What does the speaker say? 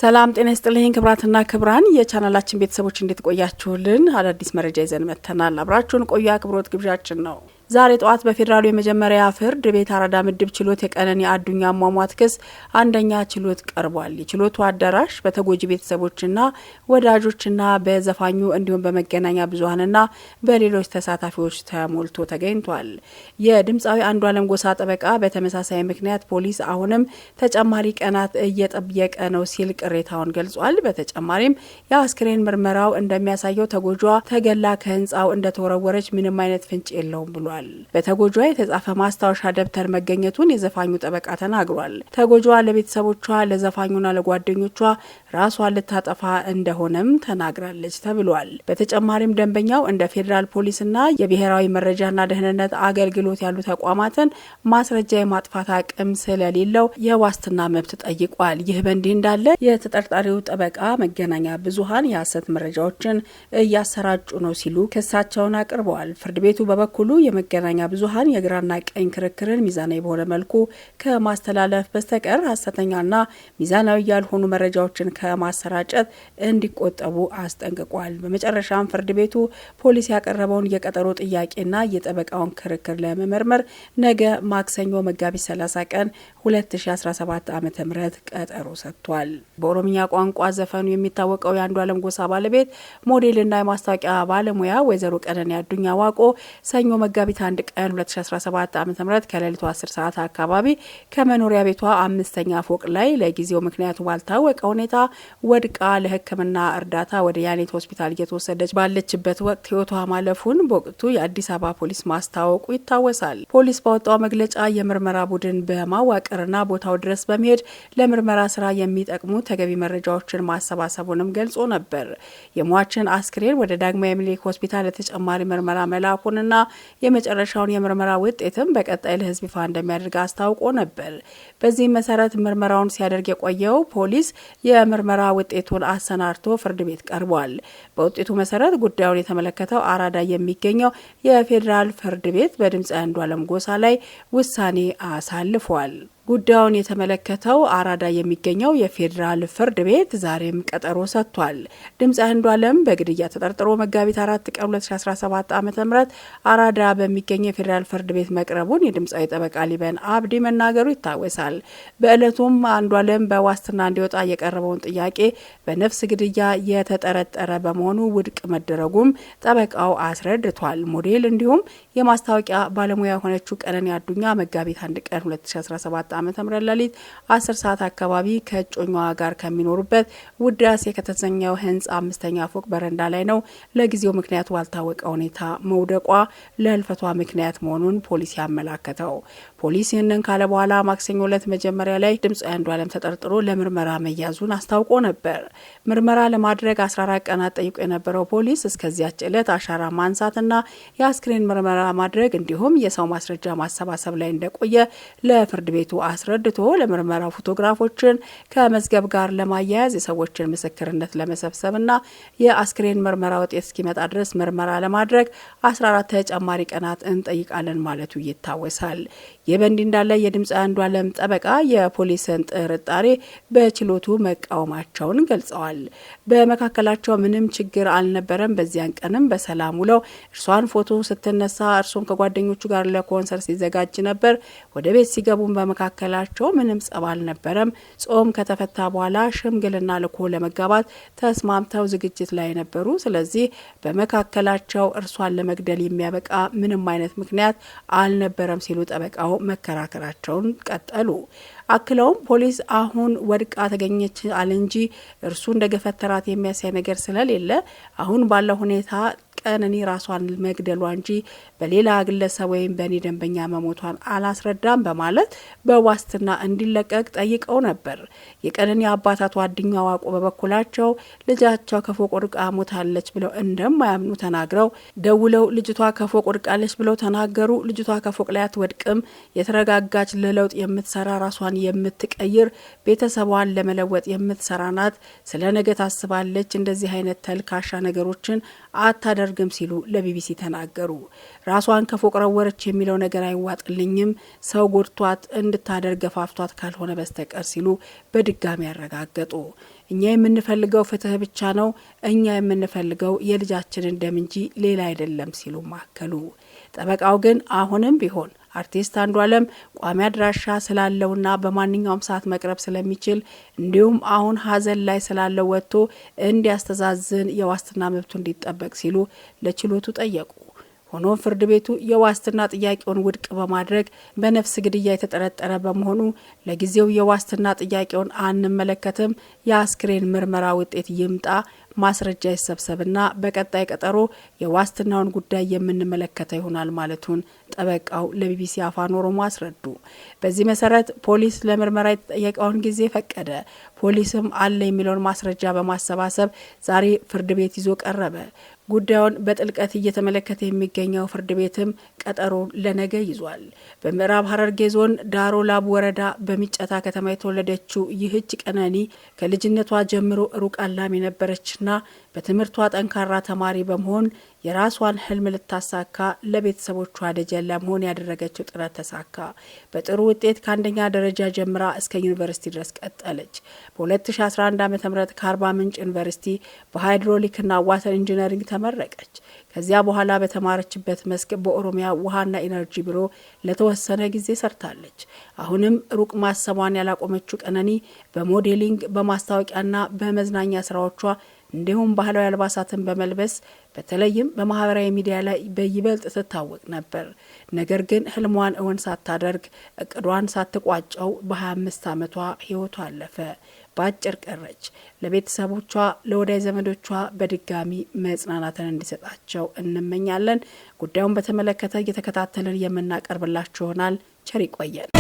ሰላም ጤና ይስጥልኝ ክብራትና ክብራን የቻናላችን ቤተሰቦች እንዴት ቆያችሁልን? አዳዲስ መረጃ ይዘን መተናል። አብራችሁን ቆዩ አክብሮት ግብዣችን ነው። ዛሬ ጠዋት በፌደራሉ የመጀመሪያ ፍርድ ቤት አራዳ ምድብ ችሎት የቀነኒ አዱኛ አሟሟት ክስ አንደኛ ችሎት ቀርቧል። የችሎቱ አዳራሽ በተጎጂ ቤተሰቦችና ወዳጆችና በዘፋኙ እንዲሁም በመገናኛ ብዙሃንና በሌሎች ተሳታፊዎች ተሞልቶ ተገኝቷል። የድምፃዊ አንዱዓለም ጎሳ ጠበቃ በተመሳሳይ ምክንያት ፖሊስ አሁንም ተጨማሪ ቀናት እየጠየቀ ነው ሲል ቅሬታውን ገልጿል። በተጨማሪም የአስክሬን ምርመራው እንደሚያሳየው ተጎጂዋ ተገላ ከህንፃው እንደተወረወረች ምንም አይነት ፍንጭ የለውም ብሏል። በተጎጂዋ የተጻፈ ማስታወሻ ደብተር መገኘቱን የዘፋኙ ጠበቃ ተናግሯል። ተጎጂዋ ለቤተሰቦቿ ለዘፋኙና ለጓደኞቿ ራሷን ልታጠፋ እንደሆነም ተናግራለች ተብሏል። በተጨማሪም ደንበኛው እንደ ፌዴራል ፖሊስና የብሔራዊ መረጃና ደህንነት አገልግሎት ያሉ ተቋማትን ማስረጃ የማጥፋት አቅም ስለሌለው የዋስትና መብት ጠይቋል። ይህ በእንዲህ እንዳለ የተጠርጣሪው ጠበቃ መገናኛ ብዙሃን የሐሰት መረጃዎችን እያሰራጩ ነው ሲሉ ክሳቸውን አቅርበዋል። ፍርድ ቤቱ በበኩሉ የመገናኛ ብዙሃን የግራና ቀኝ ክርክርን ሚዛናዊ በሆነ መልኩ ከማስተላለፍ በስተቀር ሐሰተኛና ሚዛናዊ ያልሆኑ መረጃዎችን ከማሰራጨት እንዲቆጠቡ አስጠንቅቋል። በመጨረሻም ፍርድ ቤቱ ፖሊስ ያቀረበውን የቀጠሮ ጥያቄና የጠበቃውን ክርክር ለመመርመር ነገ ማክሰኞ መጋቢት 30 ቀን 2017 ዓ.ም ቀጠሮ ሰጥቷል። በኦሮምኛ ቋንቋ ዘፈኑ የሚታወቀው የአንዱዓለም ጎሳ ባለቤት ሞዴልና የማስታወቂያ ባለሙያ ወይዘሮ ቀነኒ አዱኛ ዋቆ ሰኞ መጋቢት 1 ቀን 2017 ዓ.ም ከሌሊቱ 10 ሰዓት አካባቢ ከመኖሪያ ቤቷ 5ኛ ፎቅ ላይ ለጊዜው ምክንያቱ ባልታወቀ ሁኔታ ወድቃ ለሕክምና እርዳታ ወደ ያኔት ሆስፒታል እየተወሰደች ባለችበት ወቅት ሕይወቷ ማለፉን በወቅቱ የአዲስ አበባ ፖሊስ ማስታወቁ ይታወሳል። ፖሊስ ባወጣው መግለጫ የምርመራ ቡድን በማዋቀርና ቦታው ድረስ በመሄድ ለምርመራ ስራ የሚጠቅሙ ተገቢ መረጃዎችን ማሰባሰቡንም ገልጾ ነበር። የሟችን አስክሬን ወደ ዳግማዊ ምኒልክ ሆስፒታል ለተጨማሪ ምርመራ መላኩንና የመጨረሻውን የምርመራ ውጤትም በቀጣይ ለህዝብ ይፋ እንደሚያደርግ አስታውቆ ነበር። በዚህ መሰረት ምርመራውን ሲያደርግ የቆየው ፖሊስ የምርመራ ውጤቱን አሰናድቶ ፍርድ ቤት ቀርቧል። በውጤቱ መሰረት ጉዳዩን የተመለከተው አራዳ የሚገኘው የፌዴራል ፍርድ ቤት በድምፃዊ አንዱዓለም ጎሳ ላይ ውሳኔ አሳልፏል። ጉዳዩን የተመለከተው አራዳ የሚገኘው የፌዴራል ፍርድ ቤት ዛሬም ቀጠሮ ሰጥቷል። ድምፃዊ አንዱዓለም በግድያ ተጠርጥሮ መጋቢት 4 ቀን 2017 ዓ.ም አራዳ በሚገኘው የፌዴራል ፍርድ ቤት መቅረቡን የድምፃዊ ጠበቃ ሊበን አብዲ መናገሩ ይታወሳል። በዕለቱም አንዱዓለም በዋስትና እንዲወጣ የቀረበውን ጥያቄ በነፍስ ግድያ የተጠረጠረ በመሆኑ ውድቅ መደረጉም ጠበቃው አስረድቷል። ሞዴል እንዲሁም የማስታወቂያ ባለሙያ የሆነችው ቀነኒ አዱኛ መጋቢት 1 ቀን 2017 ዓ.ም ሌሊት 10 ሰዓት አካባቢ ከእጮኛዋ ጋር ከሚኖሩበት ውዳሴ ከተሰኘው ህንጻ 5ኛ ፎቅ በረንዳ ላይ ነው ለጊዜው ምክንያቱ ባልታወቀ ሁኔታ መውደቋ ለህልፈቷ ምክንያት መሆኑን ፖሊስ ያመላከተው። ፖሊስ ይህንን ካለ በኋላ ማክሰኞ ዕለት መጀመሪያ ላይ ድምፃዊ አንዱዓለም ተጠርጥሮ ለምርመራ መያዙን አስታውቆ ነበር። ምርመራ ለማድረግ 14 ቀናት ጠይቆ የነበረው ፖሊስ እስከዚያች ዕለት አሻራ ማንሳትና የአስክሬን ምርመራ ማድረግ እንዲሁም የሰው ማስረጃ ማሰባሰብ ላይ እንደቆየ ለፍርድ ቤቱ አስረድቶ ለምርመራው ፎቶግራፎችን ከመዝገብ ጋር ለማያያዝ የሰዎችን ምስክርነት ለመሰብሰብና የአስክሬን ምርመራ ውጤት እስኪመጣ ድረስ ምርመራ ለማድረግ 14 ተጨማሪ ቀናት እንጠይቃለን ማለቱ ይታወሳል። ይህ በእንዲህ እንዳለ የድምፃዊ አንዱዓለም ጠበቃ የፖሊስን ጥርጣሬ በችሎቱ መቃወማቸውን ገልጸዋል። በመካከላቸው ምንም ችግር አልነበረም፣ በዚያን ቀንም በሰላም ውለው እርሷን ፎቶ ስትነሳ እርሱም ከጓደኞቹ ጋር ለኮንሰርት ሲዘጋጅ ነበር። ወደ ቤት ሲገቡም በመካከላቸው ምንም ጸብ አልነበረም። ጾም ከተፈታ በኋላ ሽምግልና ልኮ ለመጋባት ተስማምተው ዝግጅት ላይ ነበሩ። ስለዚህ በመካከላቸው እርሷን ለመግደል የሚያበቃ ምንም አይነት ምክንያት አልነበረም ሲሉ ጠበቃው መከራከራቸውን ቀጠሉ። አክለውም ፖሊስ አሁን ወድቃ ተገኘች አለ እንጂ እርሱ እንደገፈተራት የሚያሳይ ነገር ስለሌለ አሁን ባለው ሁኔታ ቀነኒ ራሷን መግደሏ እንጂ በሌላ ግለሰብ ወይም በኔ ደንበኛ መሞቷን አላስረዳም በማለት በዋስትና እንዲለቀቅ ጠይቀው ነበር። የቀነኒ አባት አቶ አዱኛ ዋቆ በበኩላቸው ልጃቸው ከፎቅ ወድቃ ሞታለች ብለው እንደማያምኑ ተናግረው ደውለው ልጅቷ ከፎቅ ወድቃለች ብለው ተናገሩ። ልጅቷ ከፎቅ ላይ አትወድቅም፣ የተረጋጋች ለለውጥ የምትሰራ ራሷን የምትቀይር ቤተሰቧን ለመለወጥ የምትሰራ ናት። ስለ ነገ ታስባለች። እንደዚህ አይነት ተልካሻ ነገሮችን አታደርግም ሲሉ ለቢቢሲ ተናገሩ። ራሷን ከፎቅ ረወረች የሚለው ነገር አይዋጥልኝም፣ ሰው ጎድቷት እንድታደርግ ገፋፍቷት ካልሆነ በስተቀር ሲሉ በድጋሚ ያረጋገጡ። እኛ የምንፈልገው ፍትህ ብቻ ነው፣ እኛ የምንፈልገው የልጃችንን ደም እንጂ ሌላ አይደለም ሲሉ ማከሉ። ጠበቃው ግን አሁንም ቢሆን አርቲስት አንዷለም ቋሚ አድራሻ ስላለውና በማንኛውም ሰዓት መቅረብ ስለሚችል እንዲሁም አሁን ሀዘን ላይ ስላለው ወጥቶ እንዲያስተዛዝን የዋስትና መብቱ እንዲጠበቅ ሲሉ ለችሎቱ ጠየቁ። ሆኖም ፍርድ ቤቱ የዋስትና ጥያቄውን ውድቅ በማድረግ በነፍስ ግድያ የተጠረጠረ በመሆኑ ለጊዜው የዋስትና ጥያቄውን አንመለከትም፣ የአስክሬን ምርመራ ውጤት ይምጣ፣ ማስረጃ ይሰብሰብና በቀጣይ ቀጠሮ የዋስትናውን ጉዳይ የምንመለከተው ይሆናል ማለቱን ጠበቃው ለቢቢሲ አፋን ኦሮሞ አስረዱ። በዚህ መሰረት ፖሊስ ለምርመራ የተጠየቀውን ጊዜ ፈቀደ። ፖሊስም አለ የሚለውን ማስረጃ በማሰባሰብ ዛሬ ፍርድ ቤት ይዞ ቀረበ። ጉዳዩን በጥልቀት እየተመለከተ የሚገኘው ፍርድ ቤትም ቀጠሮ ለነገ ይዟል። በምዕራብ ሐረርጌ ዞን ዳሮ ላቡ ወረዳ በሚጨታ ከተማ የተወለደችው ይህች ቀነኒ ከልጅነቷ ጀምሮ ሩቅ አላሚ ነበረችና በትምህርቷ ጠንካራ ተማሪ በመሆን የራሷን ህልም ልታሳካ ለቤተሰቦቿ ደጀን ለመሆን ያደረገችው ጥረት ተሳካ። በጥሩ ውጤት ከአንደኛ ደረጃ ጀምራ እስከ ዩኒቨርሲቲ ድረስ ቀጠለች። በ2011 ዓ.ም ከአርባ ምንጭ ዩኒቨርሲቲ በሃይድሮሊክና ዋተር ኢንጂነሪንግ ተመረቀች። ከዚያ በኋላ በተማረችበት መስክ በኦሮሚያ ውሃና ኢነርጂ ቢሮ ለተወሰነ ጊዜ ሰርታለች። አሁንም ሩቅ ማሰቧን ያላቆመችው ቀነኒ በሞዴሊንግ በማስታወቂያና በመዝናኛ ስራዎቿ እንዲሁም ባህላዊ አልባሳትን በመልበስ በተለይም በማህበራዊ ሚዲያ ላይ በይበልጥ ትታወቅ ነበር። ነገር ግን ህልሟን እውን ሳታደርግ እቅዷን ሳትቋጨው በ25 ዓመቷ ህይወቷ አለፈ። በአጭር ቀረች። ለቤተሰቦቿ ለወዳጅ ዘመዶቿ በድጋሚ መጽናናትን እንዲሰጣቸው እንመኛለን። ጉዳዩን በተመለከተ እየተከታተልን የምናቀርብላችሁ ይሆናል። ቸር ይቆየን።